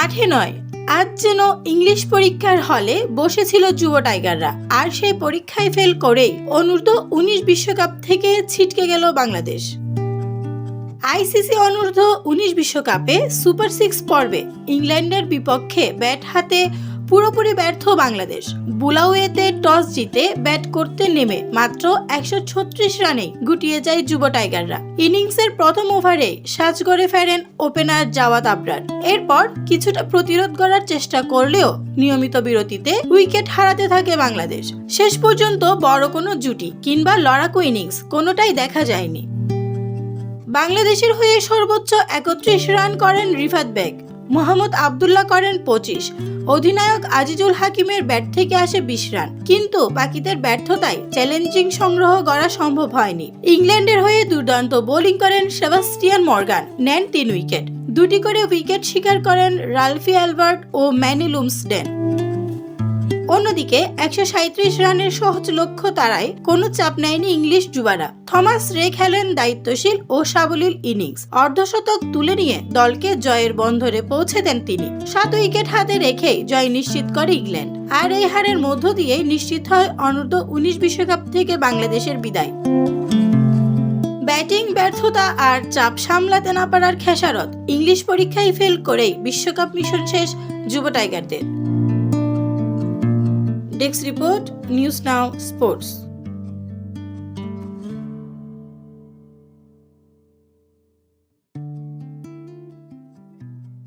মাঠে নয়, আজ যেন ইংলিশ পরীক্ষার হলে বসেছিল যুব টাইগাররা। আর সেই পরীক্ষায় ফেল করেই অনূর্ধ্ব-19 বিশ্বকাপ থেকে ছিটকে গেল বাংলাদেশ। আইসিসি অনূর্ধ্ব-19 বিশ্বকাপে সুপার 6 পর্বে ইংল্যান্ডের বিপক্ষে ব্যাট হাতে পুরোপুরি ব্যর্থ বাংলাদেশ। বুলাওয়েতে টস জিতে ব্যাট করতে নেমে মাত্র 136 রানেই গুটিয়ে যায় যুব টাইগাররা। ইনিংসের প্রথম ওভারে সাজ গড়ে ফেরেন ওপেনার জাওয়াদ আবরার। এরপর কিছুটা প্রতিরোধ করার চেষ্টা করলেও নিয়মিত বিরতিতে উইকেট হারাতে থাকে বাংলাদেশ। শেষ পর্যন্ত বড় কোনো জুটি কিংবা লড়াকু ইনিংস কোনোটাই দেখা যায়নি। বাংলাদেশের হয়ে সর্বোচ্চ 31 রান করেন রিফাত বেগ, মোহাম্মদ আবদুল্লাহ করেন 25, অধিনায়ক আজিজুল হাকিমের ব্যাট থেকে আসে 20 রান। কিন্তু বাকিদের ব্যর্থতায় চ্যালেঞ্জিং সংগ্রহ করা সম্ভব হয়নি। ইংল্যান্ডের হয়ে দুর্দান্ত বোলিং করেন সেবাস্টিয়ান মর্গান, নেন 3 উইকেট। দুটি করে উইকেট শিকার করেন রালফি অ্যালবার্ট ও ম্যানি লুমসডেন। অন্যদিকে 137 রানের সহজ লক্ষ্য তারায় কোনো চাপ নেয়নি ইংলিশ যুবারা। থমাস রে খেলেন দায়িত্বশীল ও সাবলীল ইনিংস। অর্ধশতক তুলে নিয়ে দলকে জয়ের বন্ধরে পৌঁছে দেন তিনি। 7 উইকেট হাতে রেখেই জয় নিশ্চিত করে ইংল্যান্ড। আর এই হারের মধ্য দিয়ে নিশ্চিত হয় অনূর্ধ্ব-19 বিশ্বকাপ থেকে বাংলাদেশের বিদায়। ব্যাটিং ব্যর্থতা আর চাপ সামলাতে না পারার খেসারত ইংলিশ পরীক্ষায় ফেল করেই বিশ্বকাপ মিশন শেষ যুব টাইগারদের। Desk report, news now sports.